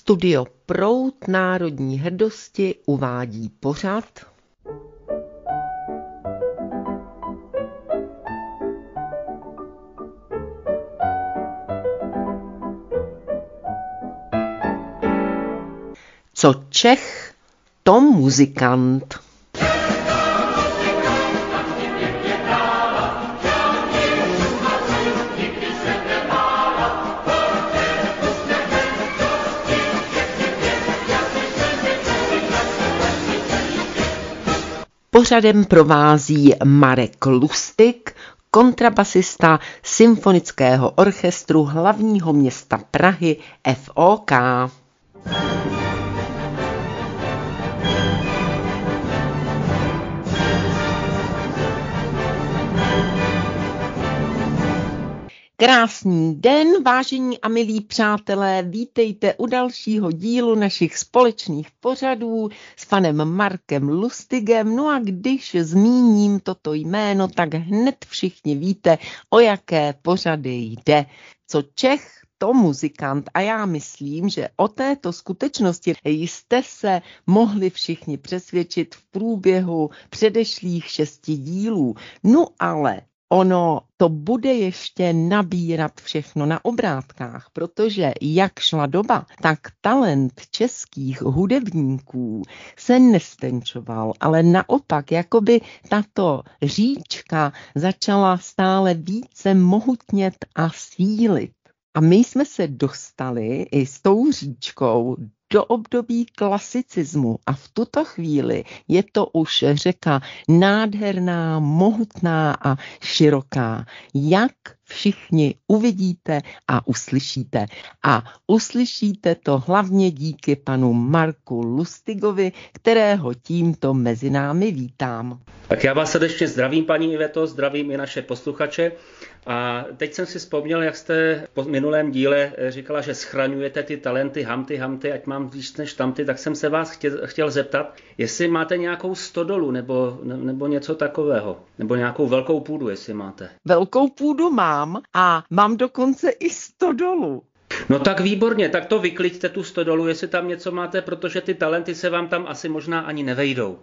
Studio Proud národní hrdosti uvádí pořad Co Čech, to muzikant. Pořadem provází Marek Lustig, kontrabasista Symfonického orchestru hlavního města Prahy FOK. Krásný den, vážení a milí přátelé, vítejte u dalšího dílu našich společných pořadů s panem Markem Lustigem. No a když zmíním toto jméno, tak hned všichni víte, o jaké pořady jde. Co Čech, to muzikant. A já myslím, že o této skutečnosti jste se mohli všichni přesvědčit v průběhu předešlých 6 dílů. No ale ono to bude ještě nabírat všechno na obrátkách, protože jak šla doba, tak talent českých hudebníků se nestenčoval, ale naopak, jakoby tato říčka začala stále více mohutnět a sílit. A my jsme se dostali i s tou říčkou do období klasicismu a v tuto chvíli je to už řeka nádherná, mohutná a široká, jak všichni uvidíte a uslyšíte. A uslyšíte to hlavně díky panu Marku Lustigovi, kterého tímto mezi námi vítám. Tak já vás srdečně zdravím, paní Iveto, zdravím i naše posluchače. A teď jsem si vzpomněl, jak jste v minulém díle říkala, že schraňujete ty talenty hamty, ať mám víc než tamty, tak jsem se vás chtěl zeptat, jestli máte nějakou stodolu nebo něco takového, nebo nějakou velkou půdu, jestli máte. Velkou půdu mám a mám dokonce i stodolu. No tak výborně, tak to vykliďte tu stodolu, jestli tam něco máte, protože ty talenty se vám tam asi možná ani nevejdou.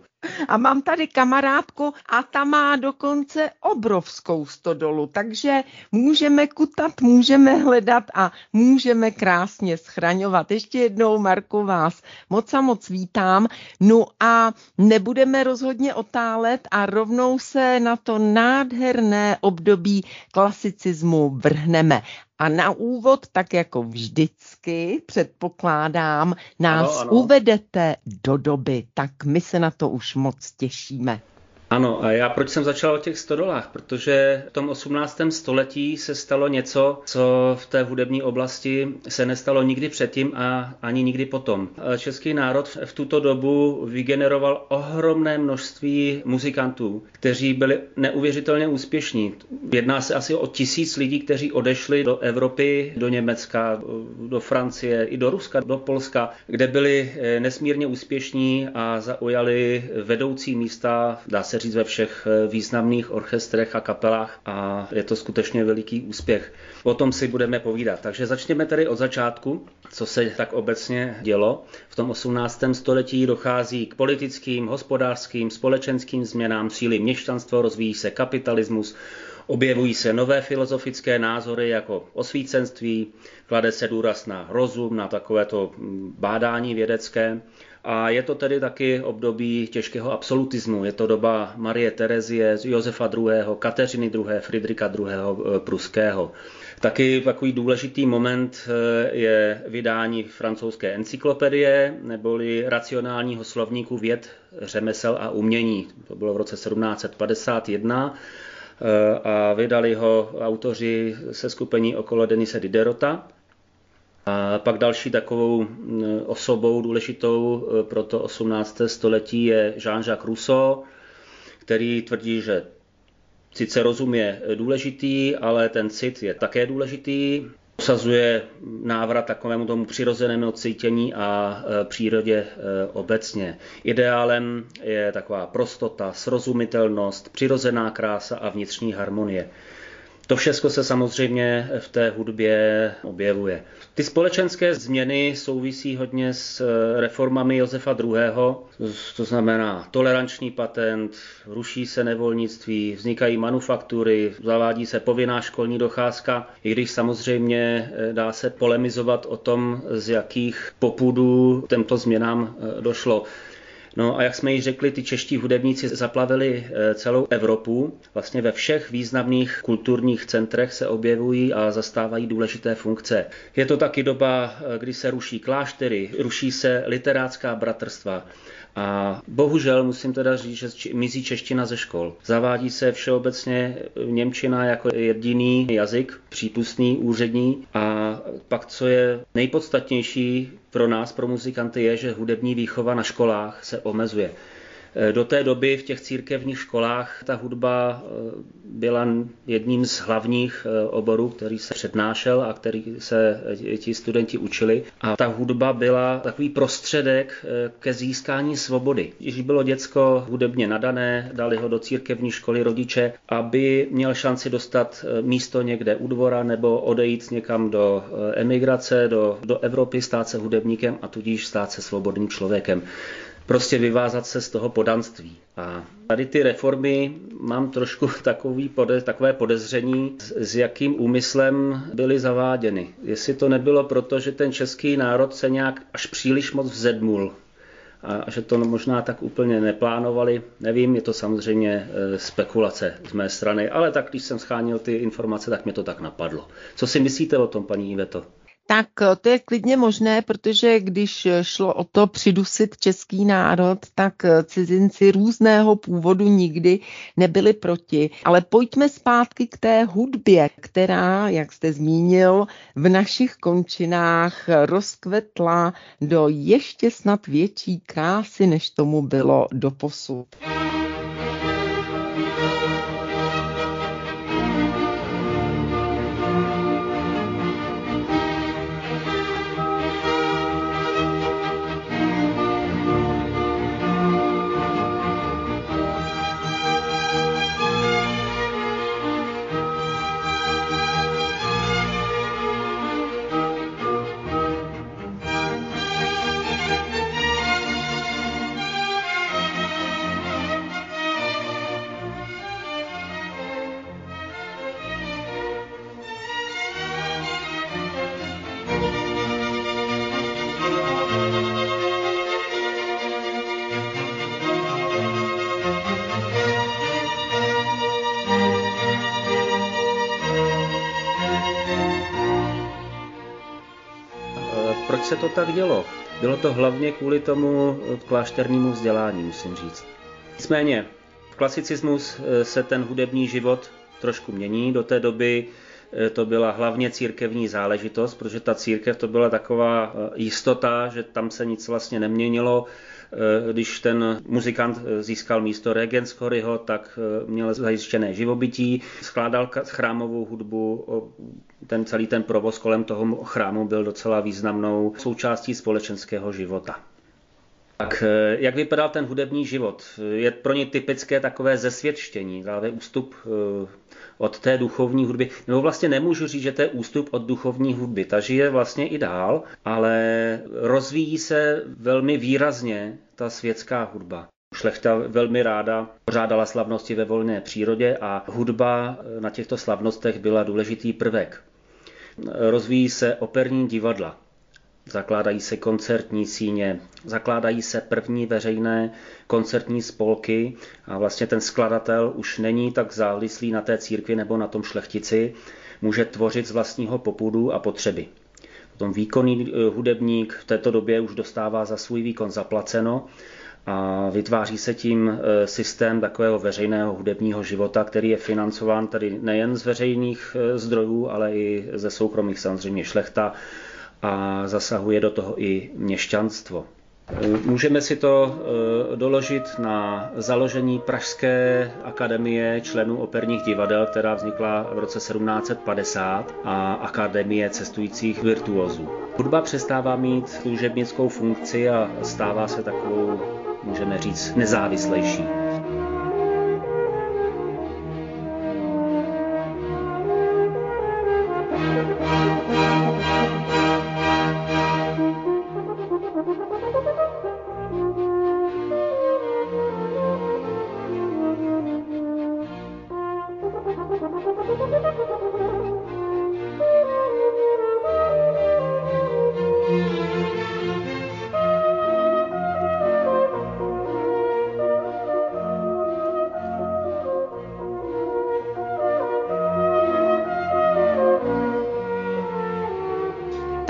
A mám tady kamarádku a ta má dokonce obrovskou stodolu, takže můžeme kutat, můžeme hledat a můžeme krásně schraňovat. Ještě jednou, Marku, vás moc a moc vítám. No a nebudeme rozhodně otálet a rovnou se na to nádherné období klasicismu vrhneme. A na úvod, tak jako vždycky, předpokládám, nás uvedete do doby, tak my se na to už moc těšíme. Ano, a já proč jsem začal o těch stodolách? Protože v tom 18. století se stalo něco, co v té hudební oblasti se nestalo nikdy předtím a ani nikdy potom. Český národ v tuto dobu vygeneroval ohromné množství muzikantů, kteří byli neuvěřitelně úspěšní. Jedná se asi o 1000 lidí, kteří odešli do Evropy, do Německa, do Francie, i do Ruska, do Polska, kde byli nesmírně úspěšní a zaujali vedoucí místa, dá se říct, ve všech významných orchestrech a kapelách a je to skutečně veliký úspěch. O tom si budeme povídat. Takže začněme tedy od začátku, co se tak obecně dělo. V tom 18. století dochází k politickým, hospodářským, společenským změnám, sílí měšťanstvo, rozvíjí se kapitalismus, objevují se nové filozofické názory jako osvícenství, klade se důraz na rozum, na takovéto bádání vědecké. A je to tedy taky období těžkého absolutismu. Je to doba Marie Terezie, Josefa II., Kateřiny II., Fridrika II. Pruského. Taky takový důležitý moment je vydání francouzské encyklopedie neboli racionálního slovníku věd, řemesel a umění. To bylo v roce 1751 a vydali ho autoři seskupení okolo Denise Diderota. A pak další takovou osobou důležitou pro to 18. století je Jean-Jacques Rousseau, který tvrdí, že sice rozum je důležitý, ale ten cit je také důležitý. Prosazuje návrat takovému tomu přirozenému cítění a přírodě obecně. Ideálem je taková prostota, srozumitelnost, přirozená krása a vnitřní harmonie. To všechno se samozřejmě v té hudbě objevuje. Ty společenské změny souvisí hodně s reformami Josefa II., to znamená toleranční patent, ruší se nevolnictví, vznikají manufaktury, zavádí se povinná školní docházka, i když samozřejmě dá se polemizovat o tom, z jakých popudů těmto změnám došlo. No a jak jsme již řekli, ty čeští hudebníci zaplavili celou Evropu. Vlastně ve všech významných kulturních centrech se objevují a zastávají důležité funkce. Je to taky doba, kdy se ruší kláštery, ruší se literátská bratrstva. A bohužel musím teda říct, že mizí čeština ze škol. Zavádí se všeobecně němčina jako jediný jazyk, přípustný, úřední. A pak, co je nejpodstatnější pro nás, pro muzikanty, je, že hudební výchova na školách se omezuje. Do té doby v těch církevních školách ta hudba byla jedním z hlavních oborů, který se přednášel a který se ti studenti učili. A ta hudba byla takový prostředek ke získání svobody. Když bylo děcko hudebně nadané, dali ho do církevní školy rodiče, aby měl šanci dostat místo někde u dvora nebo odejít někam do emigrace, do Evropy, stát se hudebníkem a tudíž stát se svobodným člověkem. Prostě vyvázat se z toho podanství. A tady ty reformy mám trošku takové podezření, s jakým úmyslem byly zaváděny. Jestli to nebylo proto, že ten český národ se nějak až příliš moc vzedmul a že to možná tak úplně neplánovali, nevím, je to samozřejmě spekulace z mé strany, ale tak když jsem schánil ty informace, tak mě to tak napadlo. Co si myslíte o tom, paní Iveto? Tak to je klidně možné, protože když šlo o to přidusit český národ, tak cizinci různého původu nikdy nebyli proti. Ale pojďme zpátky k té hudbě, která, jak jste zmínil, v našich končinách rozkvetla do ještě snad větší krásy, než tomu bylo doposud. Proč se to tak dělo? Bylo to hlavně kvůli tomu klášternímu vzdělání, musím říct. Nicméně, v klasicismus se ten hudební život trošku mění. Do té doby to byla hlavně církevní záležitost, protože ta církev to byla taková jistota, že tam se nic vlastně neměnilo. Když ten muzikant získal místo regenschoryho, tak měl zajištěné živobytí, skládal chrámovou hudbu, celý ten provoz kolem toho chrámu byl docela významnou součástí společenského života. Tak jak vypadal ten hudební život? Je pro ně typické takové zesvětštění, právě ústup od té duchovní hudby. Nebo vlastně nemůžu říct, že to je ústup od duchovní hudby. Ta žije vlastně i dál, ale rozvíjí se velmi výrazně ta světská hudba. Šlechta velmi ráda pořádala slavnosti ve volné přírodě a hudba na těchto slavnostech byla důležitý prvek. Rozvíjí se operní divadla. Zakládají se koncertní síně, zakládají se první veřejné koncertní spolky a vlastně ten skladatel už není tak závislý na té církvi nebo na tom šlechtici, může tvořit z vlastního popudu a potřeby. Potom výkonný hudebník v této době už dostává za svůj výkon zaplaceno a vytváří se tím systém takového veřejného hudebního života, který je financován tady nejen z veřejných zdrojů, ale i ze soukromých, samozřejmě šlechta, a zasahuje do toho i měšťanstvo. Můžeme si to doložit na založení Pražské akademie členů operních divadel, která vznikla v roce 1750 a akademie cestujících virtuózů. Hudba přestává mít služebnickou funkci a stává se takovou, můžeme říct, nezávislejší.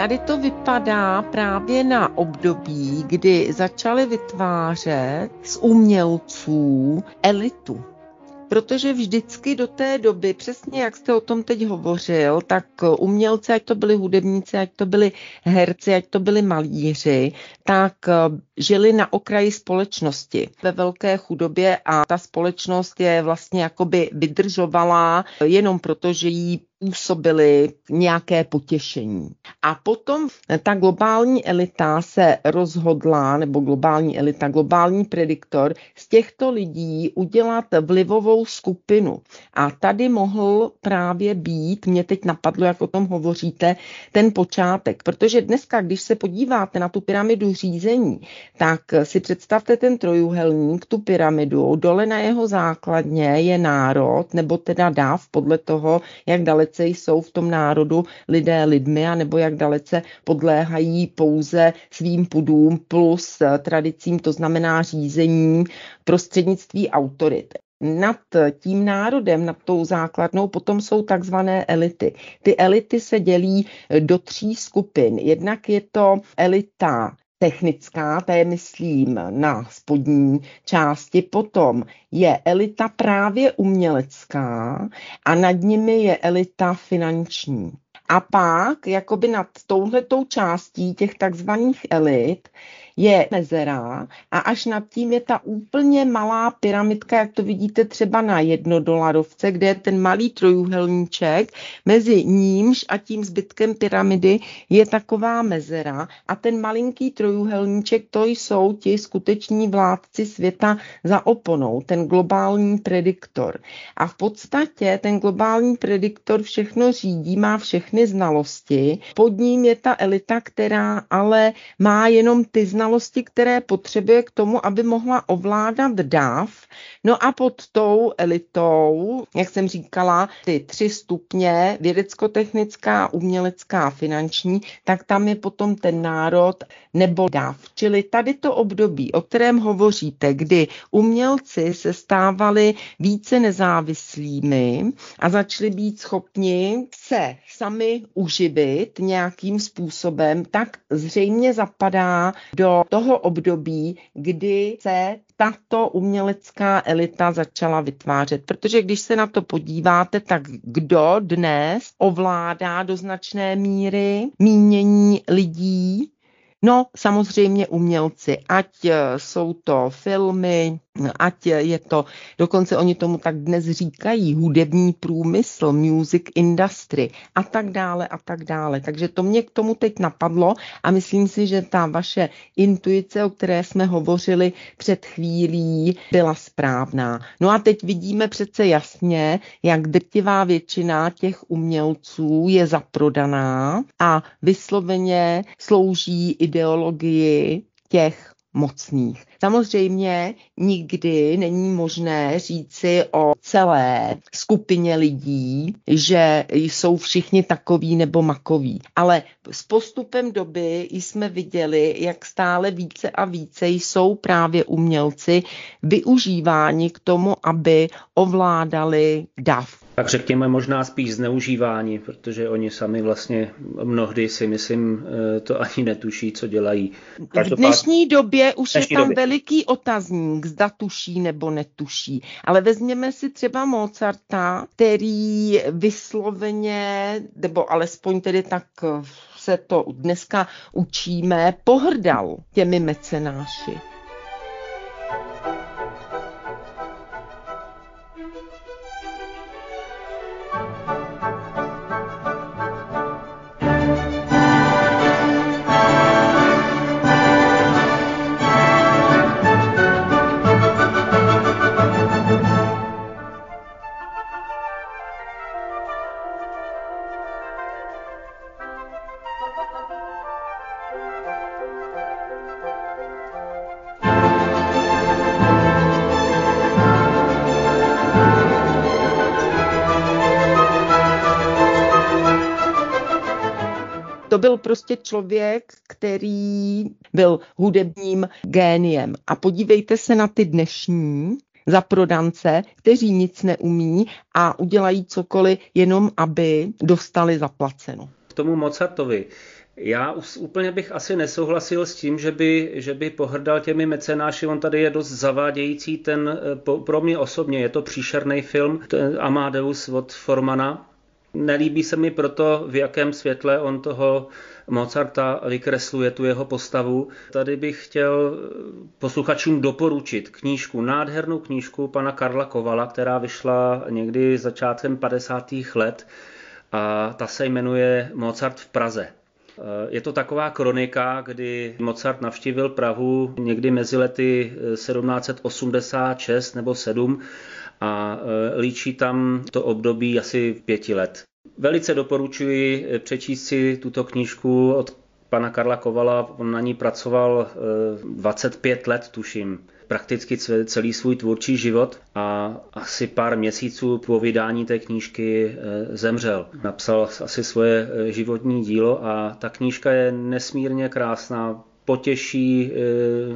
Tady to vypadá právě na období, kdy začali vytvářet z umělců elitu. Protože vždycky do té doby, přesně jak jste o tom teď hovořil, tak umělci, ať to byli hudebníci, ať to byli herci, ať to byli malíři, tak žili na okraji společnosti ve velké chudobě a ta společnost je vlastně jakoby vydržovala jenom proto, že jí působily nějaké potěšení. A potom ta globální elita se rozhodla, nebo globální prediktor, z těchto lidí udělat vlivovou skupinu. A tady mohl právě být, mě teď napadlo, jak o tom hovoříte, ten počátek. Protože dneska, když se podíváte na tu pyramidu řízení, tak si představte ten trojúhelník, tu pyramidu, dole na jeho základně je národ, nebo teda dáv, podle toho, jak dalece jsou v tom národu lidé lidmi, anebo jak dalece podléhají pouze svým pudům plus tradicím, to znamená řízení prostřednictví autorit. Nad tím národem, nad tou základnou, potom jsou takzvané elity. Ty elity se dělí do 3 skupin. Jednak je to elita technická, to je myslím na spodní části, potom je elita právě umělecká a nad nimi je elita finanční. A pak, jakoby nad touhletou částí těch takzvaných elit, je mezera a až nad tím je ta úplně malá pyramidka, jak to vidíte třeba na $1, kde je ten malý trojúhelníček, mezi nímž a tím zbytkem pyramidy je taková mezera a ten malinký trojúhelníček, to jsou ti skuteční vládci světa za oponou, ten globální prediktor. A v podstatě ten globální prediktor všechno řídí, má všechny znalosti, pod ním je ta elita, která ale má jenom ty znalosti, které potřebuje k tomu, aby mohla ovládat dáv. No a pod tou elitou, jak jsem říkala, ty 3 stupně, vědecko-technická, umělecká, finanční, tak tam je potom ten národ nebo dáv. Čili tady to období, o kterém hovoříte, kdy umělci se stávali více nezávislými a začali být schopni se sami uživit nějakým způsobem, tak zřejmě zapadá do toho období, kdy se tato umělecká elita začala vytvářet. Protože když se na to podíváte, tak kdo dnes ovládá do značné míry mínění lidí? No, samozřejmě umělci, ať jsou to filmy, ať je to, dokonce oni tomu tak dnes říkají, hudební průmysl, music industry a tak dále a tak dále. Takže to mě k tomu teď napadlo a myslím si, že ta vaše intuice, o které jsme hovořili před chvílí, byla správná. No a teď vidíme přece jasně, jak drtivá většina těch umělců je zaprodaná a vysloveně slouží ideologii těch mocných. Samozřejmě nikdy není možné říci o celé skupině lidí, že jsou všichni takoví nebo makoví. Ale s postupem doby jsme viděli, jak stále více a více jsou právě umělci využíváni k tomu, aby ovládali dav. Tak řekněme možná spíš zneužívání, protože oni sami vlastně mnohdy si myslím to ani netuší, co dělají. V dnešní době už je tam veliký otazník, zda tuší nebo netuší. Ale vezměme si třeba Mozarta, který vysloveně, nebo alespoň tedy tak se to dneska učíme, pohrdal těmi mecenáši. To byl prostě člověk, který byl hudebním géniem. A podívejte se na ty dnešní zaprodance, kteří nic neumí a udělají cokoliv jenom, aby dostali zaplaceno. K tomu Mozartovi. Já úplně bych asi nesouhlasil s tím, že by pohrdal těmi mecenáši. On tady je dost zavádějící. Pro mě osobně je to příšerný film, Amadeus od Formana. Nelíbí se mi proto, v jakém světle on toho Mozarta vykresluje, tu jeho postavu. Tady bych chtěl posluchačům doporučit nádhernou knížku pana Karla Kovala, která vyšla někdy začátkem 50. let a ta se jmenuje Mozart v Praze. Je to taková kronika, kdy Mozart navštívil Prahu někdy mezi lety 1786 nebo 7 a líčí tam to období asi 5 let. Velice doporučuji přečíst si tuto knížku od pana Karla Kovala. On na ní pracoval 25 let, tuším, prakticky celý svůj tvůrčí život a asi pár měsíců po vydání té knížky zemřel. Napsal asi svoje životní dílo a ta knížka je nesmírně krásná, potěší,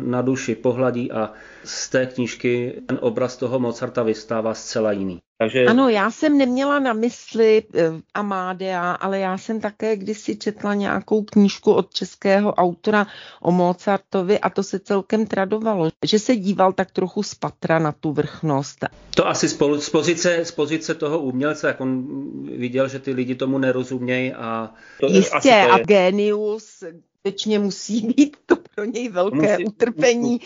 na duši pohladí a z té knížky ten obraz toho Mozarta vystává zcela jiný. Takže... Ano, já jsem neměla na mysli Amadea, ale já jsem také kdysi četla nějakou knížku od českého autora o Mozartovi a to se celkem tradovalo, že se díval tak trochu z patra na tu vrchnost. To asi z pozice toho umělce, jak on viděl, že ty lidi tomu nerozumějí a... Jistě, a génius skutečně musí být to pro něj velké utrpení,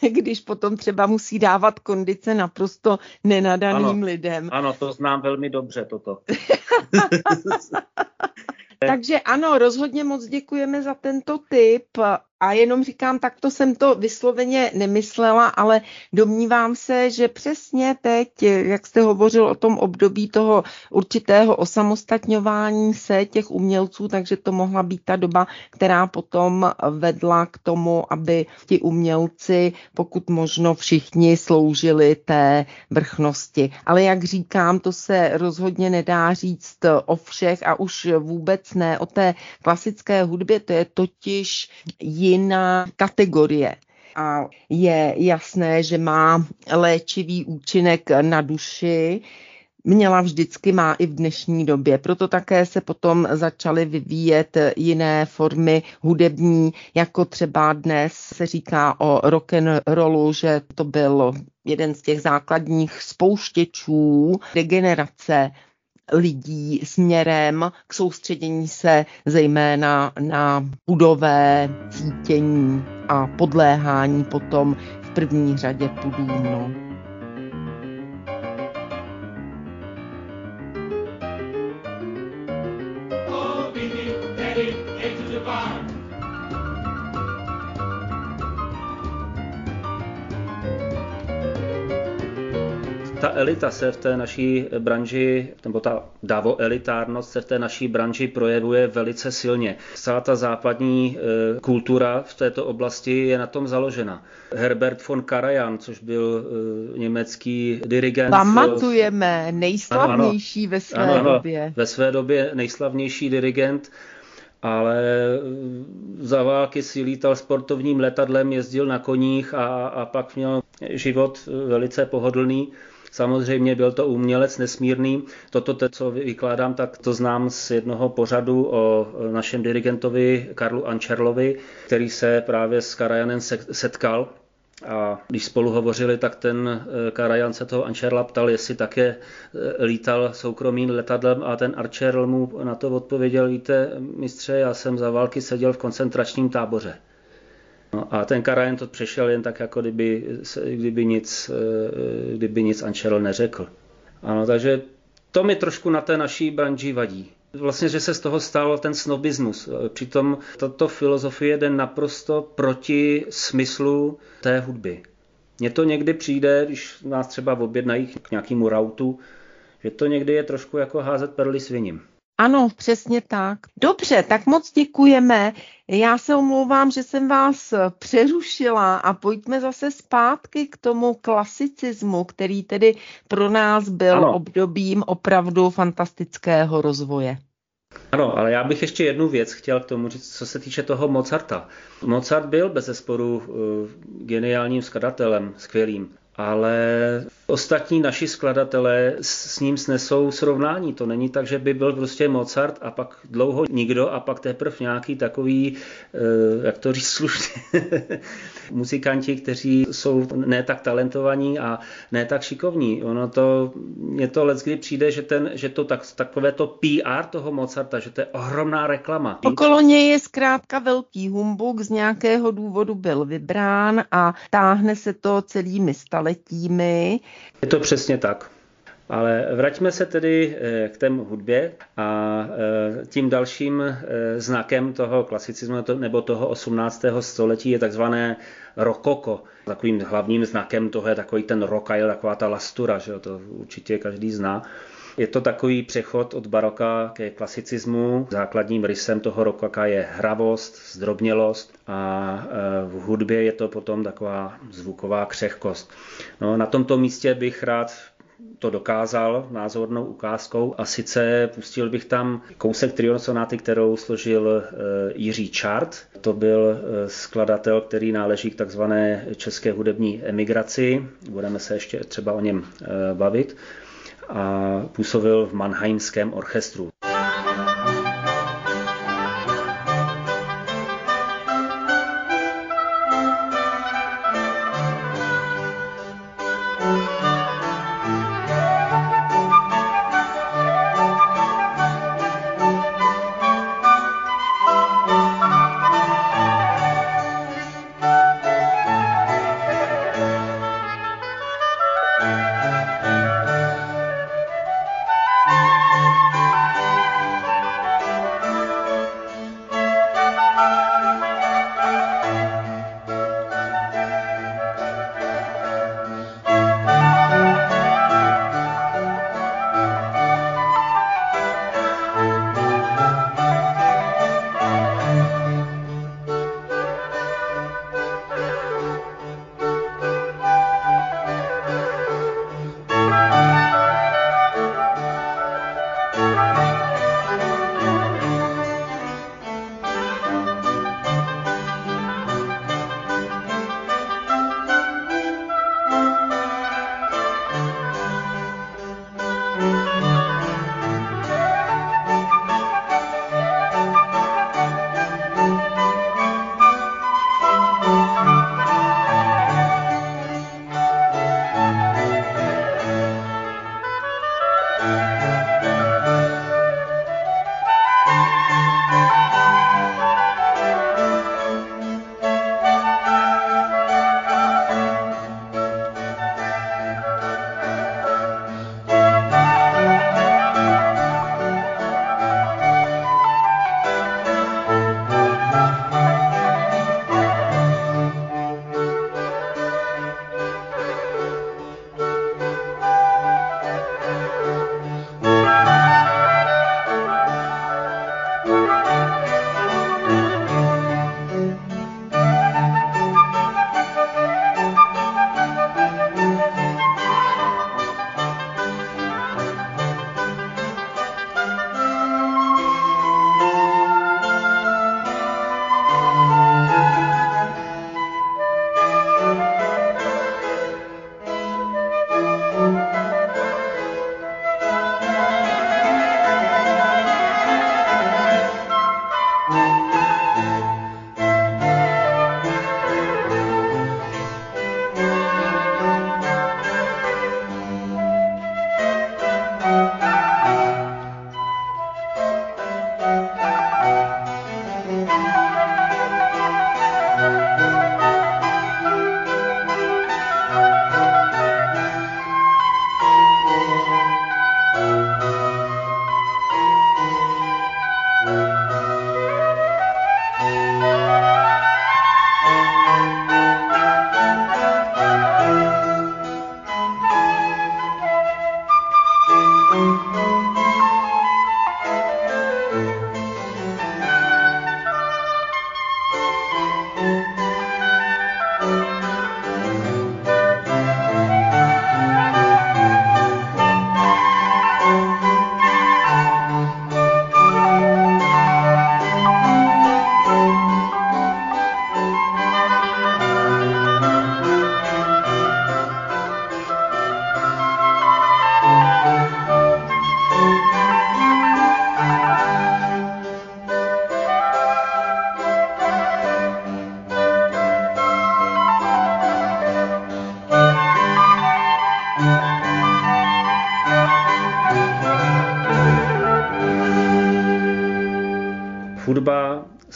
když potom třeba musí dávat kondice naprosto nenadaným lidem. Ano, to znám velmi dobře toto. Takže ano, rozhodně moc děkujeme za tento tip a jenom říkám, takto jsem to vysloveně nemyslela, ale domnívám se, že přesně teď, jak jste hovořil o tom období toho určitého osamostatňování se těch umělců, takže to mohla být ta doba, která potom vedla k tomu, aby ti umělci, pokud možno všichni, sloužili té vrchnosti. Ale jak říkám, to se rozhodně nedá říct o všech a už vůbec ne o té klasické hudbě, to je totiž jiná kategorie. A je jasné, že má léčivý účinek na duši, měla vždycky, má i v dnešní době. Proto také se potom začaly vyvíjet jiné formy hudební, jako třeba dnes se říká o rock'n'rollu, že to byl jeden z těch základních spouštěčů degenerace lidí směrem k soustředění se zejména na pudové cítění a podléhání potom v první řadě pudům. No. Ta elita se v té naší branži, nebo ta davoelitárnost se v té naší branži projevuje velice silně. Celá ta západní kultura v této oblasti je na tom založena. Herbert von Karajan, což byl německý dirigent. Pamatujeme, nejslavnější ve své době. Ve své době nejslavnější dirigent, ale za války si lítal sportovním letadlem, jezdil na koních a pak měl život velice pohodlný. Samozřejmě byl to umělec nesmírný. Toto, co vykládám, tak to znám z jednoho pořadu o našem dirigentovi Karlu Ančerlovi, který se právě s Karajanem setkal. A když spolu hovořili, tak ten Karajan se toho Ančerla ptal, jestli také lítal soukromým letadlem a ten Ančerl mu na to odpověděl, víte, mistře, já jsem za války seděl v koncentračním táboře. No a ten Karajan to přešel jen tak, jako kdyby nic Ančerl neřekl. Ano, takže to mi trošku na té naší branži vadí. Vlastně, že se z toho stal ten snobismus. Přitom tato filozofie jde naprosto proti smyslu té hudby. Mně to někdy přijde, když nás třeba objednají k nějakému rautu, že to někdy je trošku jako házet perly sviním. Ano, přesně tak. Dobře, tak moc děkujeme. Já se omlouvám, že jsem vás přerušila a pojďme zase zpátky k tomu klasicismu, který tedy pro nás byl obdobím opravdu fantastického rozvoje. Ano, ale já bych ještě jednu věc chtěl k tomu říct, co se týče toho Mozarta. Mozart byl bezesporu geniálním skladatelem, skvělým, ale ostatní naši skladatelé s ním snesou srovnání. To není tak, že by byl prostě Mozart a pak dlouho nikdo a pak teprve nějaký takový, jak to říct slušně, muzikanti, kteří jsou ne tak talentovaní a ne tak šikovní. Mně to leckdy přijde, že to takové to PR toho Mozarta, že to je ohromná reklama. Okolo něj je zkrátka velký humbuk, z nějakého důvodu byl vybrán a táhne se to celými staletími. Je to přesně tak. Ale vraťme se tedy k té hudbě a tím dalším znakem toho klasicismu nebo toho 18. století je takzvané rokoko. Takovým hlavním znakem toho je takový ten rokail, taková ta lastura, že to určitě každý zná. Je to takový přechod od baroka ke klasicismu. Základním rysem toho rokoka je hravost, zdrobnělost a v hudbě je to potom taková zvuková křehkost. No, na tomto místě bych rád to dokázal názornou ukázkou a sice pustil bych tam kousek triosonáty, kterou složil Jiří Čart. To byl skladatel, který náleží k takzvané české hudební emigraci. Budeme se ještě třeba o něm bavit. A působil v Mannheimském orchestru.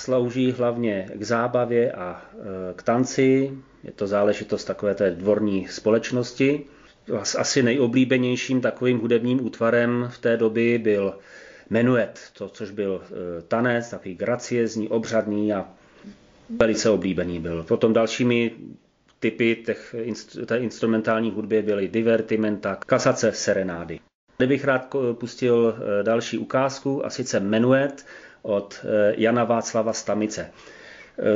slouží hlavně k zábavě a k tanci. Je to záležitost takové té dvorní společnosti. Asi nejoblíbenějším takovým hudebním útvarem v té doby byl menuet, což byl tanec, takový graciezní, obřadný a velice oblíbený byl. Potom dalšími typy té instrumentální hudby byly divertimenta, kasace, serenády. Tady bych rád pustil další ukázku, a sice menuet od Jana Václava Stamice,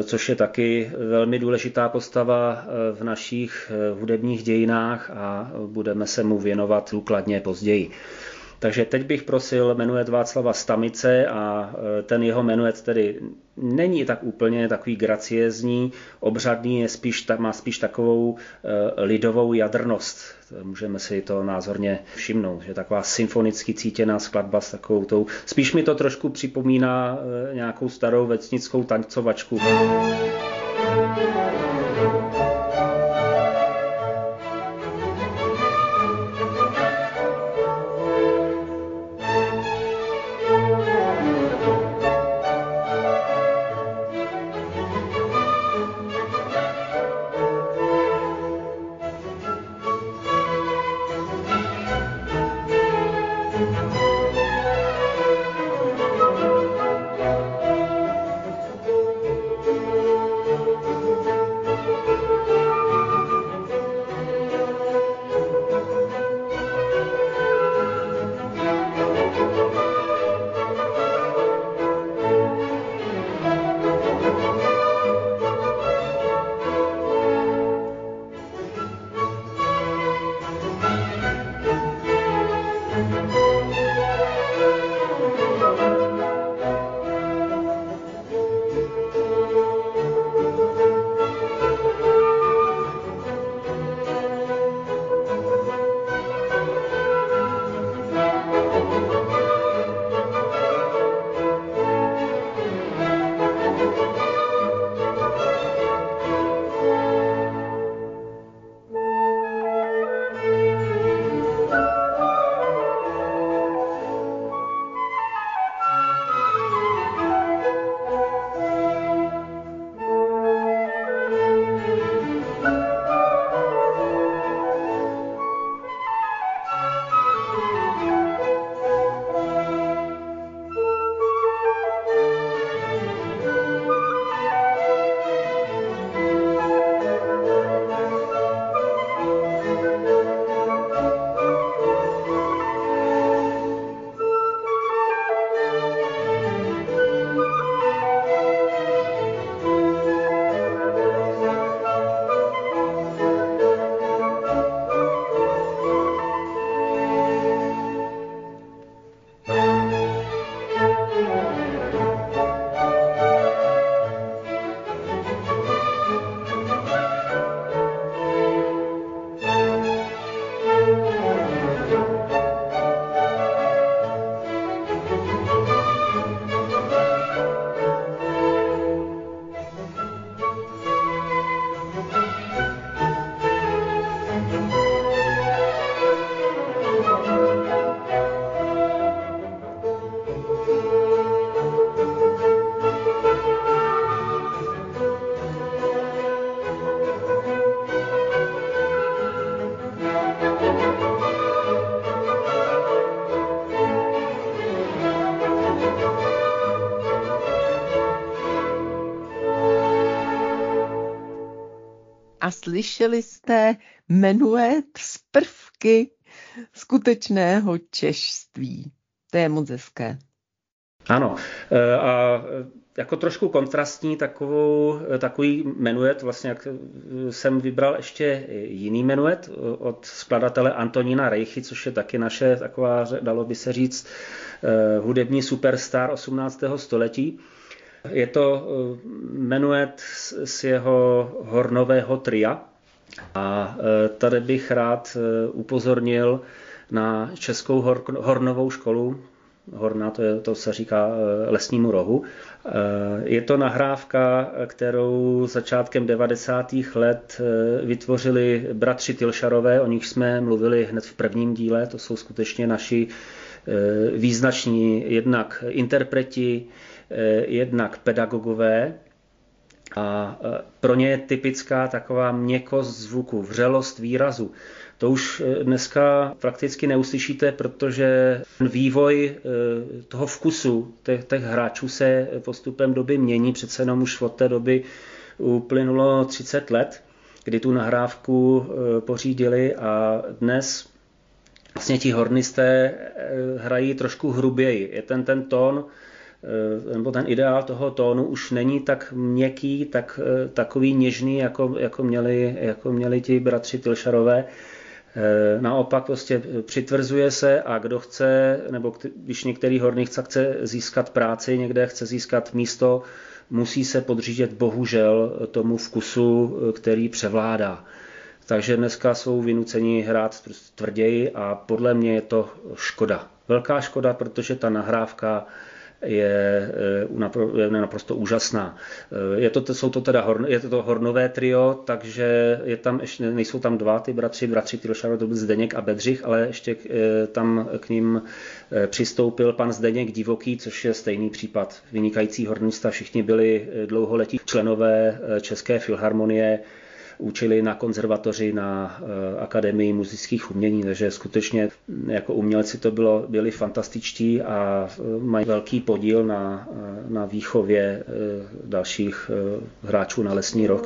což je taky velmi důležitá postava v našich hudebních dějinách a budeme se mu věnovat důkladně později. Takže teď bych prosil menuet Václava Stamice a ten jeho menuet tedy není tak úplně takový graciezní, obřadný, má spíš takovou lidovou jadrnost. Můžeme si to názorně všimnout, že taková symfonicky cítěná skladba s takovou tou. Spíš mi to trošku připomíná nějakou starou vesnickou tancovačku. A slyšeli jste menuet z prvky skutečného češství. To je moc hezké. Ano, a jako trošku kontrastní takový menuet, vlastně jak jsem vybral ještě jiný menuet od skladatele Antonína Reichy, což je taky naše taková, dalo by se říct, hudební superstar 18. století. Je to menuet z jeho hornového tria a tady bych rád upozornil na českou hornovou školu. Horna, to se říká Lesnímu rohu. Je to nahrávka, kterou začátkem 90. let vytvořili bratři Tylšarové, o nich jsme mluvili hned v prvním díle, to jsou skutečně naši význační jednak interpreti, jednak pedagogové, a pro ně je typická taková měkkost zvuku, vřelost výrazu. To už dneska prakticky neuslyšíte, protože vývoj toho vkusu těch hráčů se postupem doby mění. Přece jenom už od té doby uplynulo 30 let, kdy tu nahrávku pořídili, a dnes vlastně ti hornisté hrají trošku hruběji. Je ten tón, nebo ten ideál toho tónu už není tak měkký, takový něžný, jako měli ti bratři Tylšarové. Naopak prostě přitvrzuje se, a kdo chce, nebo když některý horník chce získat práci, někde chce získat místo, musí se podřídit bohužel tomu vkusu, který převládá. Takže dneska jsou vynuceni hrát tvrději, a podle mě je to škoda. Velká škoda, protože ta nahrávka je naprosto úžasná. Je to hornové trio, takže nejsou tam dva ty bratři Tylšarové, to byl Zdeněk a Bedřich, ale ještě tam k ním přistoupil pan Zdeněk Divoký, což je stejný případ. Vynikající hornista, všichni byli dlouholetí členové České filharmonie, učili na konzervatoři, na Akademii muzických umění, takže skutečně jako umělci to byli fantastičtí a mají velký podíl na výchově dalších hráčů na lesní roh.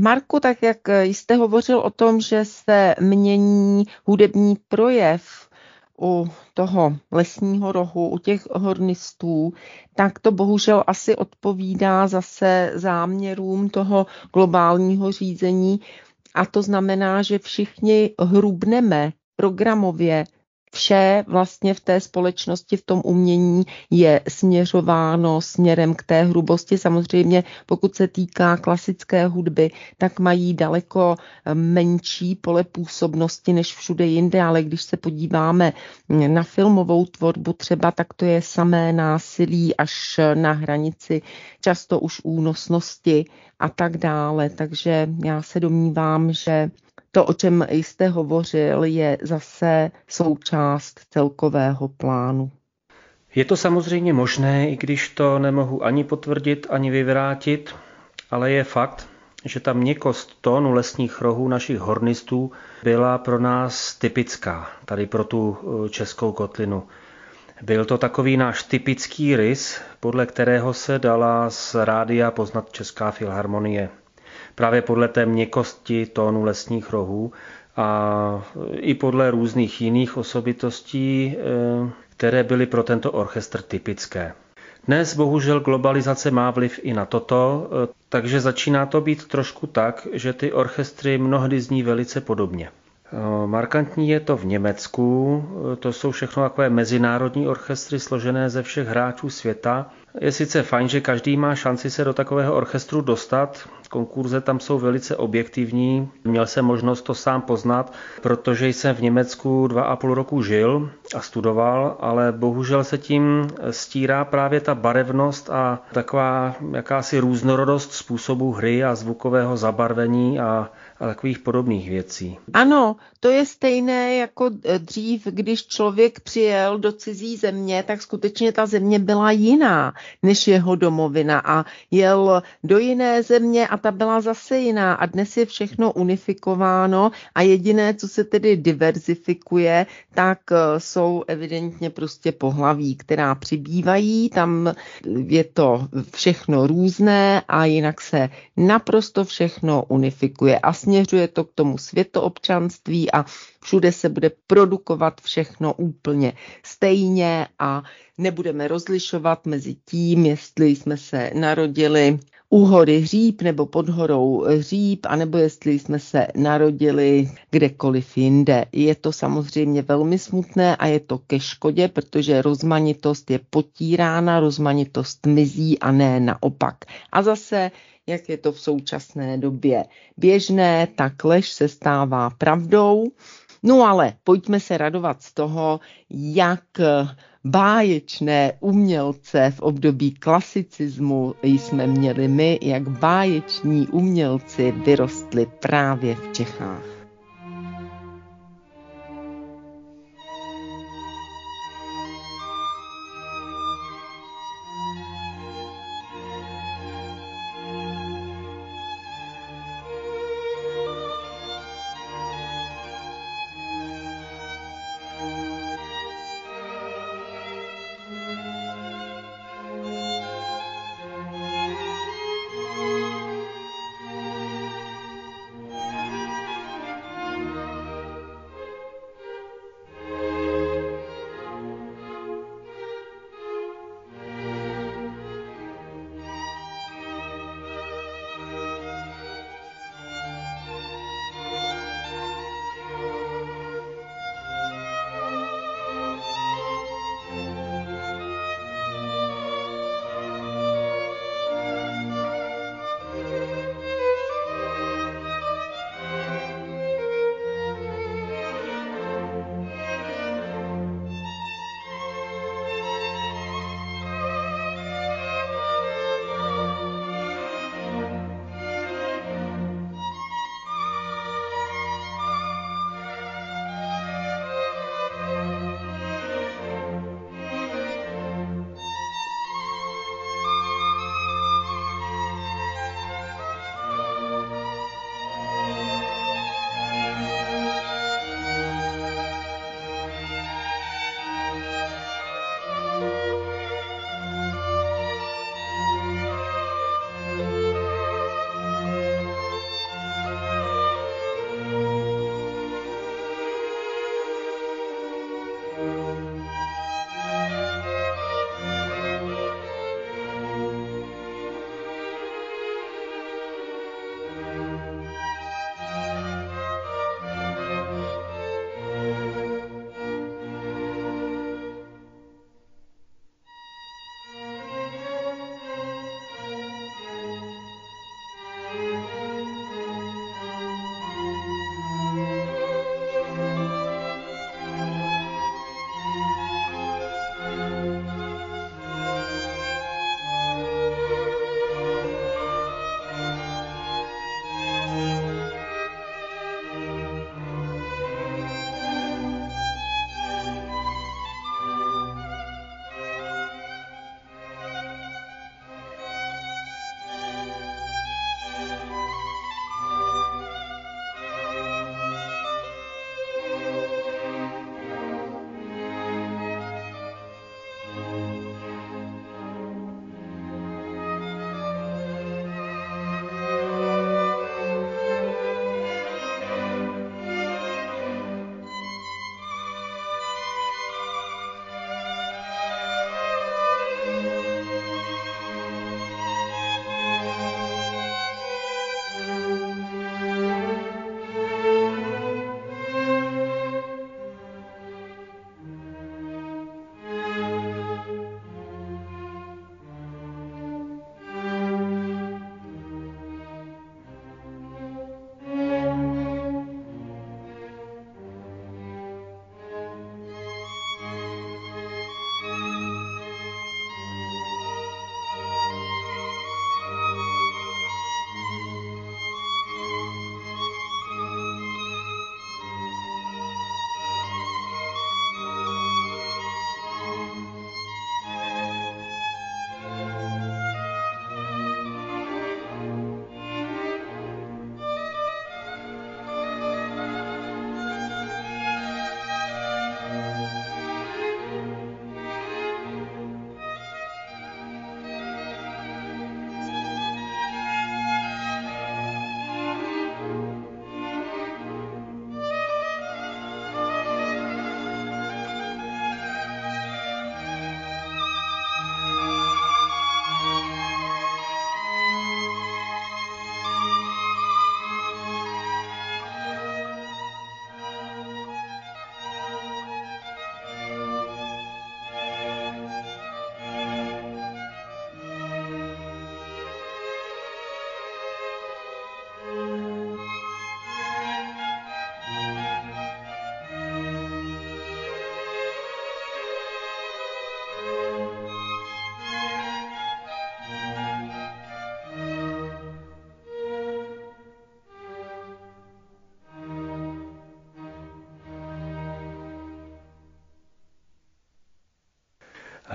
Marku, tak jak jste hovořil o tom, že se mění hudební projev u toho lesního rohu, u těch hornistů, tak to bohužel asi odpovídá zase záměrům toho globálního řízení, a to znamená, že všichni hrubneme programově. Vše vlastně v té společnosti, v tom umění je směřováno směrem k té hrubosti. Samozřejmě pokud se týká klasické hudby, tak mají daleko menší pole působnosti než všude jinde, ale když se podíváme na filmovou tvorbu třeba, tak to je samé násilí až na hranici často už únosnosti a tak dále. Takže já se domnívám, že to, o čem jste hovořil, je zase součást celkového plánu. Je to samozřejmě možné, i když to nemohu ani potvrdit, ani vyvrátit, ale je fakt, že ta měkkost tónu lesních rohů našich hornistů byla pro nás typická, tady pro tu českou kotlinu. Byl to takový náš typický rys, podle kterého se dala z rádia poznat Česká filharmonie. Právě podle té měkkosti tónu Lesních rohů a i podle různých jiných osobitostí, které byly pro tento orchestr typické. Dnes bohužel globalizace má vliv i na toto, takže začíná to být trošku tak, že ty orchestry mnohdy zní velice podobně. Markantní je to v Německu, to jsou všechno takové mezinárodní orchestry složené ze všech hráčů světa. Je sice fajn, že každý má šanci se do takového orchestru dostat, konkurze tam jsou velice objektivní, měl jsem možnost to sám poznat, protože jsem v Německu 2,5 roku žil a studoval, ale bohužel se tím stírá právě ta barevnost a taková jakási různorodost způsobů hry a zvukového zabarvení a takových podobných věcí. Ano, to je stejné jako dřív, když člověk přijel do cizí země, tak skutečně ta země byla jiná než jeho domovina a jel do jiné země a ta byla zase jiná a dnes je všechno unifikováno a jediné, co se tedy diverzifikuje, tak jsou evidentně prostě pohlaví, která přibývají, tam je to všechno různé a jinak se naprosto všechno unifikuje a směřuje to k tomu světoobčanství a všude se bude produkovat všechno úplně stejně a nebudeme rozlišovat mezi tím, jestli jsme se narodili u hory Hříb nebo pod horou Hříb, anebo jestli jsme se narodili kdekoliv jinde. Je to samozřejmě velmi smutné a je to ke škodě, protože rozmanitost je potírána, rozmanitost mizí a ne naopak. A zase jak je to v současné době běžné, tak lež se stává pravdou. No ale pojďme se radovat z toho, jak báječné umělce v období klasicismu jsme měli my, jak báječní umělci vyrostli právě v Čechách.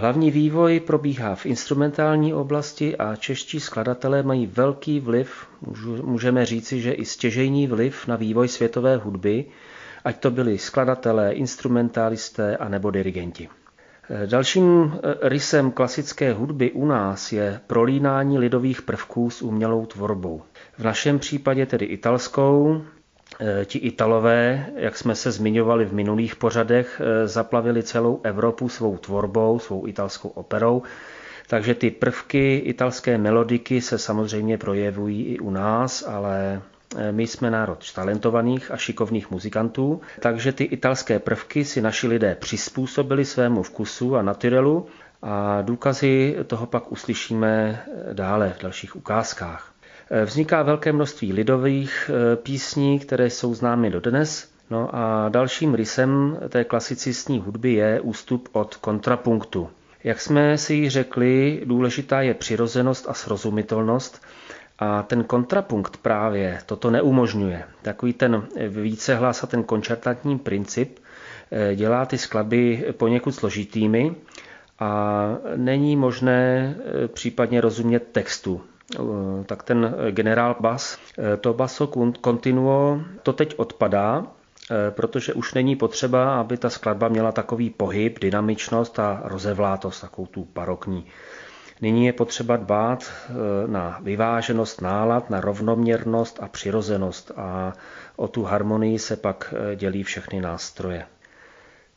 Hlavní vývoj probíhá v instrumentální oblasti a čeští skladatelé mají velký vliv, můžeme říci, že i stěžejní vliv na vývoj světové hudby, ať to byli skladatelé, instrumentalisté a nebo dirigenti. Dalším rysem klasické hudby u nás je prolínání lidových prvků s umělou tvorbou. V našem případě tedy italskou. Ti Italové, jak jsme se zmiňovali v minulých pořadech, zaplavili celou Evropu svou tvorbou, svou italskou operou, takže ty prvky italské melodiky se samozřejmě projevují i u nás, ale my jsme národ talentovaných a šikovných muzikantů, takže ty italské prvky si naši lidé přizpůsobili svému vkusu a naturelu a důkazy toho pak uslyšíme dále v dalších ukázkách. Vzniká velké množství lidových písní, které jsou známy dodnes. No a dalším rysem té klasicistní hudby je ústup od kontrapunktu. Jak jsme si ji řekli, důležitá je přirozenost a srozumitelnost a ten kontrapunkt právě toto neumožňuje. Takový ten vícehlas a ten koncertantní princip dělá ty skladby poněkud složitými a není možné případně rozumět textu. Tak ten generál bas, to basso continuo, to teď odpadá, protože už není potřeba, aby ta skladba měla takový pohyb, dynamičnost a rozevlátost, takovou tu barokní. Nyní je potřeba dbát na vyváženost nálad, na rovnoměrnost a přirozenost a o tu harmonii se pak dělí všechny nástroje.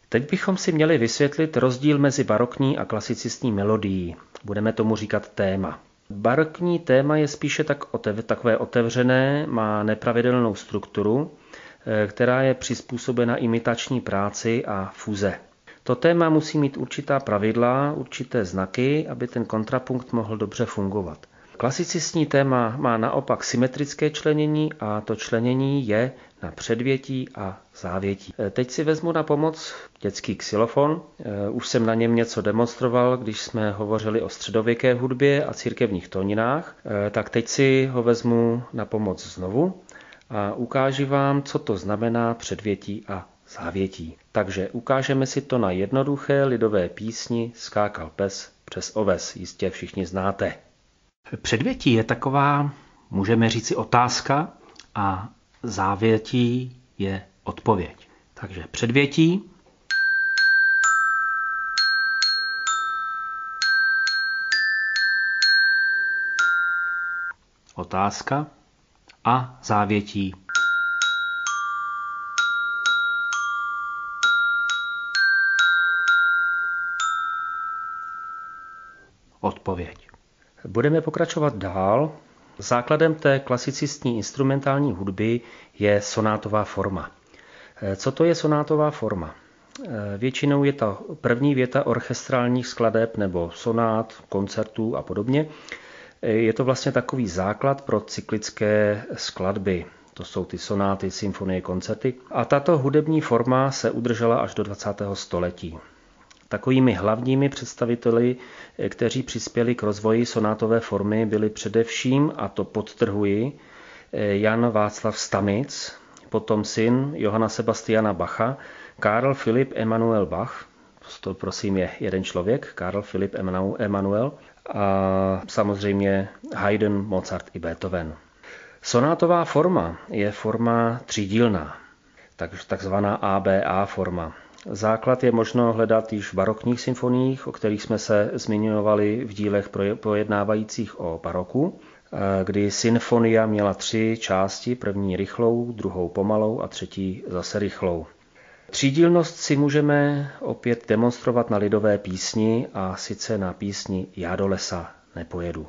Teď bychom si měli vysvětlit rozdíl mezi barokní a klasicistní melodií. Budeme tomu říkat téma. Barokní téma je spíše takové otevřené, má nepravidelnou strukturu, která je přizpůsobena imitační práci a fuze. To téma musí mít určitá pravidla, určité znaky, aby ten kontrapunkt mohl dobře fungovat. Klasicistní téma má naopak symetrické členění a to členění je na předvětí a závětí. Teď si vezmu na pomoc dětský xylofon. Už jsem na něm něco demonstroval, když jsme hovořili o středověké hudbě a církevních tóninách. Tak teď si ho vezmu na pomoc znovu a ukážu vám, co to znamená předvětí a závětí. Takže ukážeme si to na jednoduché lidové písni Skákal pes přes oves, jistě všichni znáte. Předvětí je taková, můžeme říci, otázka a závětí je odpověď. Takže předvětí. Otázka a závětí. Odpověď. Budeme pokračovat dál. Základem té klasicistní instrumentální hudby je sonátová forma. Co to je sonátová forma? Většinou je ta první věta orchestrálních skladeb nebo sonát, koncertů a podobně. Je to vlastně takový základ pro cyklické skladby. To jsou ty sonáty, symfonie, koncerty. A tato hudební forma se udržela až do 20. století. Takovými hlavními představiteli, kteří přispěli k rozvoji sonátové formy, byli především, a to podtrhuji, Jan Václav Stamic, potom syn Johanna Sebastiana Bacha, Karl Philipp Emanuel Bach, to prosím je jeden člověk, Karl Philipp Emanuel, a samozřejmě Haydn, Mozart i Beethoven. Sonátová forma je forma třídílná, takzvaná ABA forma. Základ je možno hledat již v barokních symfoniích, o kterých jsme se zmiňovali v dílech pojednávajících o baroku, kdy symfonia měla 3 části, první rychlou, druhou pomalou a třetí zase rychlou. Třídílnost si můžeme opět demonstrovat na lidové písni a sice na písni Já do lesa nepojedu.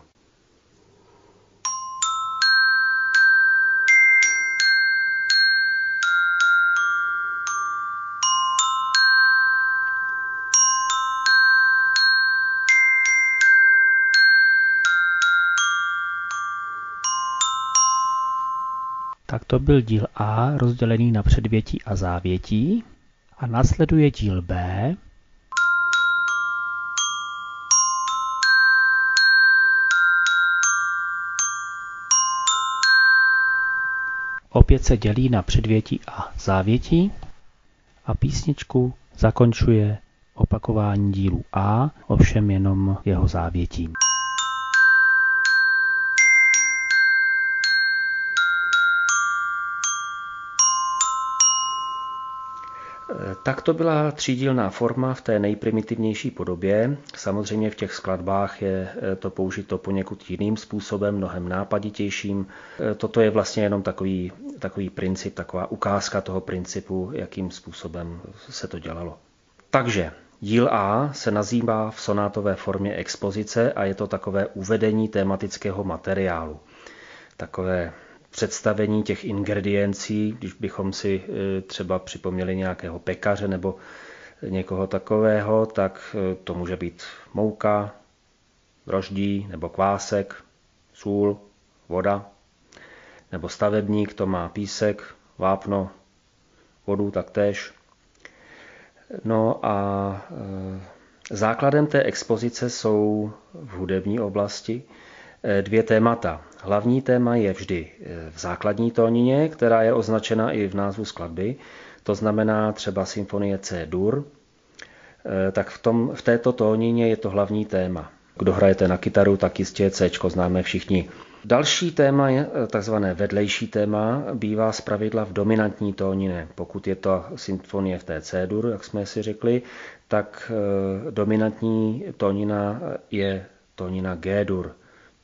Tak to byl díl A rozdělený na předvětí a závětí a následuje díl B. Opět se dělí na předvětí a závětí a písničku zakončuje opakování dílu A, ovšem jenom jeho závětím. Tak to byla třídílná forma v té nejprimitivnější podobě. Samozřejmě v těch skladbách je to použito poněkud jiným způsobem, mnohem nápaditějším. Toto je vlastně jenom takový princip, taková ukázka toho principu, jakým způsobem se to dělalo. Takže díl A se nazývá v sonátové formě expozice a je to takové uvedení tematického materiálu. Takové představení těch ingrediencí, když bychom si třeba připomněli nějakého pekaře nebo někoho takového, tak to může být mouka, droždí nebo kvásek, sůl, voda, nebo stavebník, to má písek, vápno, vodu taktéž. No a základem té expozice jsou v hudební oblasti dvě témata. Hlavní téma je vždy v základní tónině, která je označena i v názvu skladby, to znamená třeba symfonie C-dur, tak v této tónině je to hlavní téma. Kdo hrajete na kytaru, tak jistě C známe všichni. Další téma, takzvané vedlejší téma, bývá zpravidla v dominantní tónině. Pokud je to symfonie v té C-dur, jak jsme si řekli, tak dominantní tónina je tónina G-dur.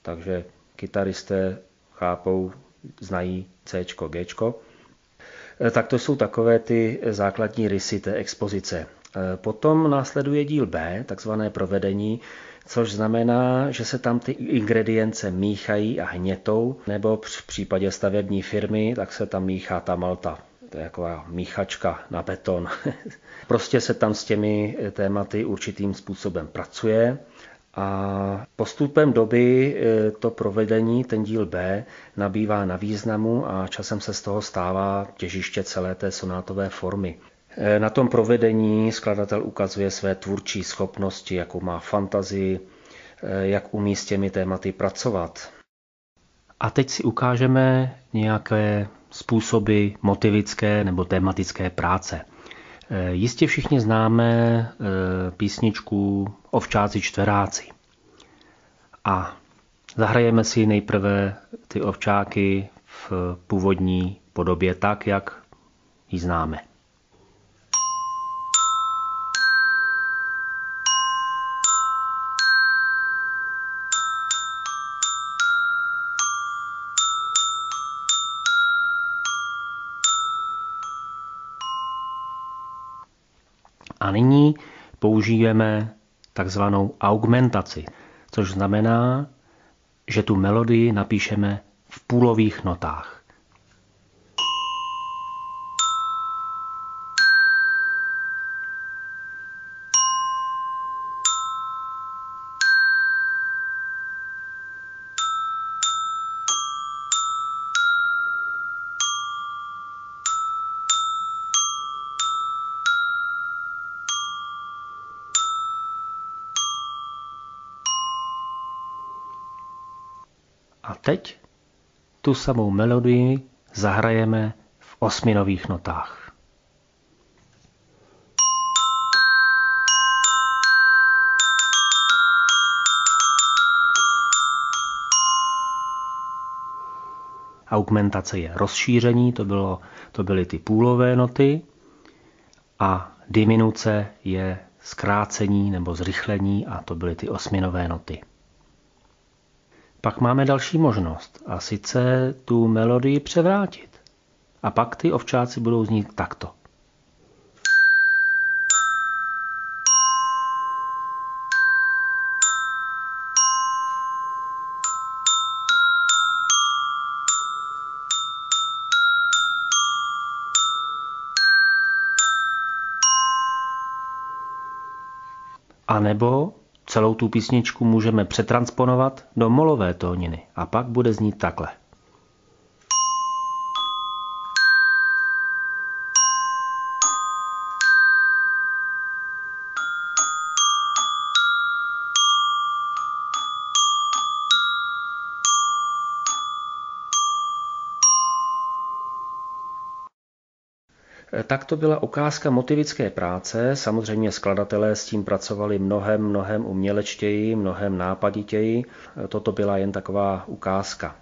Takže kytaristé chápou, znají C, G. Tak to jsou takové ty základní rysy té expozice. Potom následuje díl B, takzvané provedení, což znamená, že se tam ty ingredience míchají a hnětou, nebo v případě stavební firmy, tak se tam míchá ta malta. To je taková míchačka na beton. Prostě se tam s těmi tématy určitým způsobem pracuje. A postupem doby to provedení, ten díl B, nabývá na významu a časem se z toho stává těžiště celé té sonátové formy. Na tom provedení skladatel ukazuje své tvůrčí schopnosti, jakou má fantazii, jak umí s těmi tématy pracovat. A teď si ukážeme nějaké způsoby motivické nebo tematické práce. Jistě všichni známe písničku Ovčáci čtveráci. A zahrajeme si nejprve ty ovčáky v původní podobě tak, jak ji známe. A nyní použijeme takzvanou augmentaci, což znamená, že tu melodii napíšeme v půlových notách. A teď tu samou melodii zahrajeme v osminových notách. Augmentace je rozšíření, to byly ty půlové noty, a diminuce je zkrácení nebo zrychlení, a to byly ty osminové noty. Pak máme další možnost, a sice tu melodii převrátit. A pak ty ovčáci budou znít takto. A nebo celou tu písničku můžeme přetransponovat do molové tóniny a pak bude znít takhle. Tak to byla ukázka motivické práce. Samozřejmě skladatelé s tím pracovali mnohem umělečtěji, mnohem nápaditěji. Toto byla jen taková ukázka.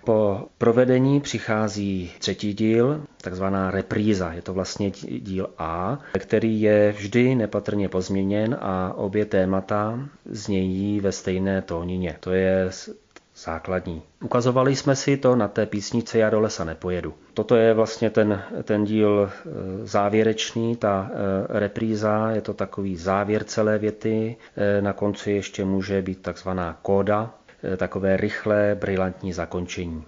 Po provedení přichází třetí díl, takzvaná repríza. Je to vlastně díl A, který je vždy nepatrně pozměněn a obě témata znějí ve stejné tónině. To je základní. Ukazovali jsme si to na té písničce Já do lesa nepojedu. Toto je vlastně ten díl závěrečný, ta repríza, je to takový závěr celé věty. Na konci ještě může být takzvaná kóda, takové rychlé, brilantní zakončení.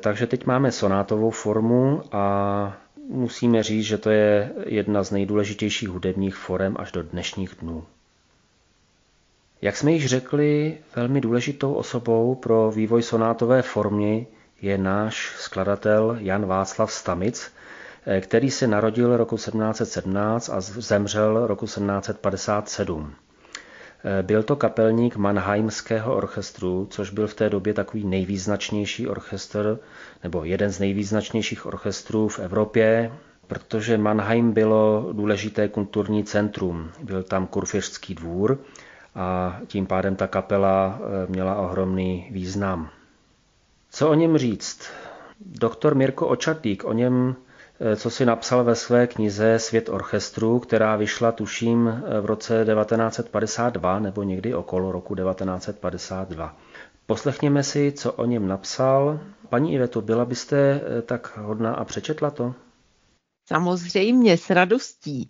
Takže teď máme sonátovou formu a musíme říct, že to je jedna z nejdůležitějších hudebních forem až do dnešních dnů. Jak jsme již řekli, velmi důležitou osobou pro vývoj sonátové formy je náš skladatel Jan Václav Stamic, který se narodil roku 1717 a zemřel roku 1757. Byl to kapelník Mannheimského orchestru, což byl v té době takový nejvýznačnější orchestr, nebo jeden z nejvýznačnějších orchestrů v Evropě, protože Mannheim bylo důležité kulturní centrum. Byl tam kurfiřtský dvůr a tím pádem ta kapela měla ohromný význam. Co o něm říct? Doktor Mirko Očatík o něm, co si napsal ve své knize Svět orchestru, která vyšla tuším v roce 1952 nebo někdy okolo roku 1952. Poslechněme si, co o něm napsal. Paní Iveto, byla byste tak hodná a přečetla to? Samozřejmě, s radostí.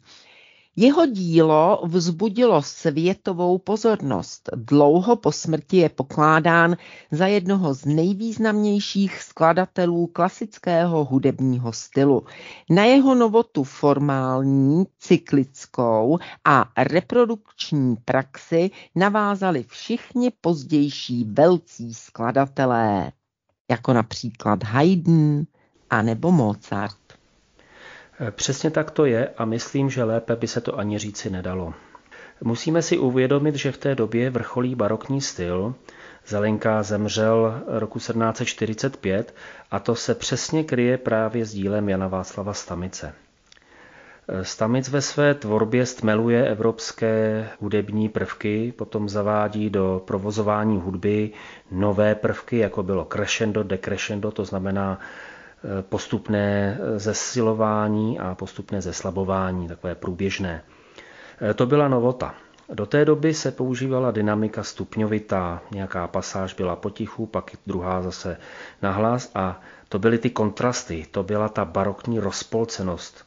Jeho dílo vzbudilo světovou pozornost. Dlouho po smrti je pokládán za jednoho z nejvýznamnějších skladatelů klasického hudebního stylu. Na jeho novotu formální, cyklickou a reprodukční praxi navázali všichni pozdější velcí skladatelé, jako například Haydn a nebo Mozart. Přesně tak to je a myslím, že lépe by se to ani říci nedalo. Musíme si uvědomit, že v té době vrcholí barokní styl. Zelenka zemřel roku 1745 a to se přesně kryje právě s dílem Jana Václava Stamice. Stamic ve své tvorbě stmeluje evropské hudební prvky, potom zavádí do provozování hudby nové prvky, jako bylo crescendo, decrescendo, to znamená postupné zesilování a postupné zeslabování, takové průběžné. To byla novota. Do té doby se používala dynamika stupňovitá. Nějaká pasáž byla potichu, pak druhá zase nahlas a to byly ty kontrasty, to byla ta barokní rozpolcenost.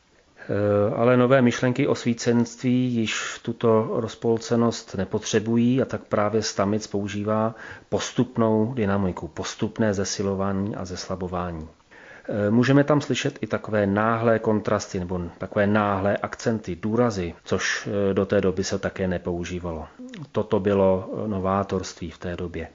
Ale nové myšlenky osvícenství již tuto rozpolcenost nepotřebují a tak právě Stamic používá postupnou dynamiku, postupné zesilování a zeslabování. Můžeme tam slyšet i takové náhlé kontrasty nebo takové náhlé akcenty, důrazy, což do té doby se také nepoužívalo. Toto bylo novátorství v té době.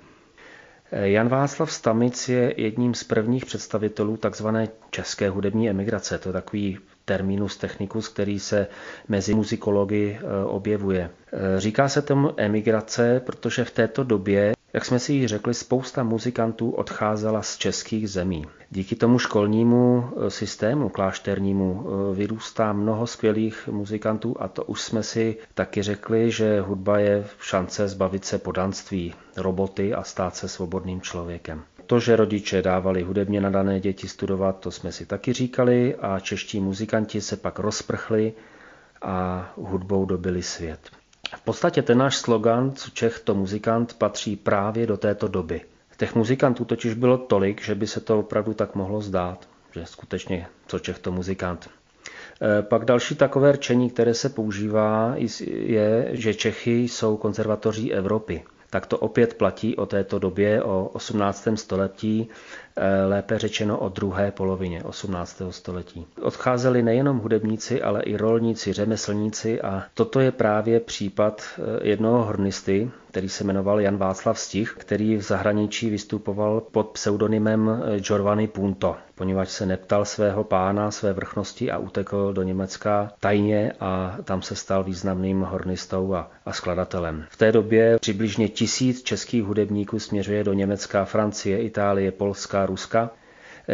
Jan Václav Stamic je jedním z prvních představitelů takzvané české hudební emigrace. To je takový terminus technicus, který se mezi muzikology objevuje. Říká se tomu emigrace, protože v této době, jak jsme si ji řekli, spousta muzikantů odcházela z českých zemí. Díky tomu školnímu systému klášternímu vyrůstá mnoho skvělých muzikantů a to už jsme si taky řekli, že hudba je šance zbavit se podanství, roboty a stát se svobodným člověkem. To, že rodiče dávali hudebně nadané děti studovat, to jsme si taky říkali a čeští muzikanti se pak rozprchli a hudbou dobili svět. V podstatě ten náš slogan, co Čech to muzikant, patří právě do této doby. Těch muzikantů totiž bylo tolik, že by se to opravdu tak mohlo zdát, že skutečně co Čech to muzikant. Pak další takové rčení, které se používá, je, že Čechy jsou konzervatoří Evropy. Tak to opět platí o této době, o 18. století, lépe řečeno o druhé polovině 18. století. Odcházeli nejenom hudebníci, ale i rolníci, řemeslníci a toto je právě případ jednoho hornisty, který se jmenoval Jan Václav Stich, který v zahraničí vystupoval pod pseudonymem Giovanni Punto, poněvadž se neptal svého pána, své vrchnosti a utekl do Německa tajně a tam se stal významným hornistou a skladatelem. V té době přibližně 1000 českých hudebníků směřuje do Německa, Francie, Itálie, Polska, Ruska.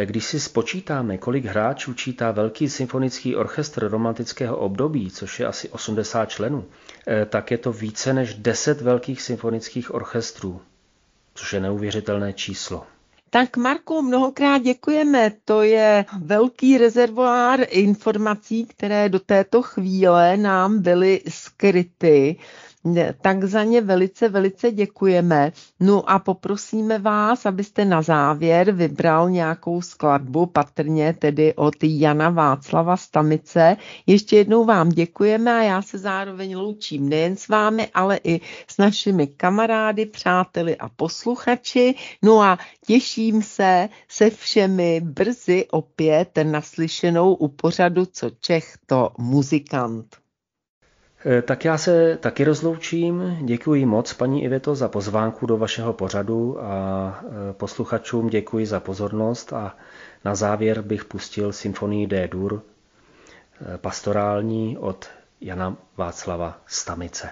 Když si spočítáme, kolik hráčů čítá velký symfonický orchestr romantického období, což je asi 80 členů, tak je to více než 10 velkých symfonických orchestrů, což je neuvěřitelné číslo. Tak Marku, mnohokrát děkujeme. To je velký rezervoár informací, které do této chvíle nám byly skryty. Tak za ně velice děkujeme. No a poprosíme vás, abyste na závěr vybral nějakou skladbu, patrně tedy od Jana Václava Stamice. Ještě jednou vám děkujeme a já se zároveň loučím nejen s vámi, ale i s našimi kamarády, přáteli a posluchači. No a těším se všemi brzy opět naslyšenou u pořadu Co Čech, to muzikant. Tak já se taky rozloučím. Děkuji moc, paní Iveto, za pozvánku do vašeho pořadu a posluchačům děkuji za pozornost a na závěr bych pustil symfonii D-dur pastorální od Jana Václava Stamice.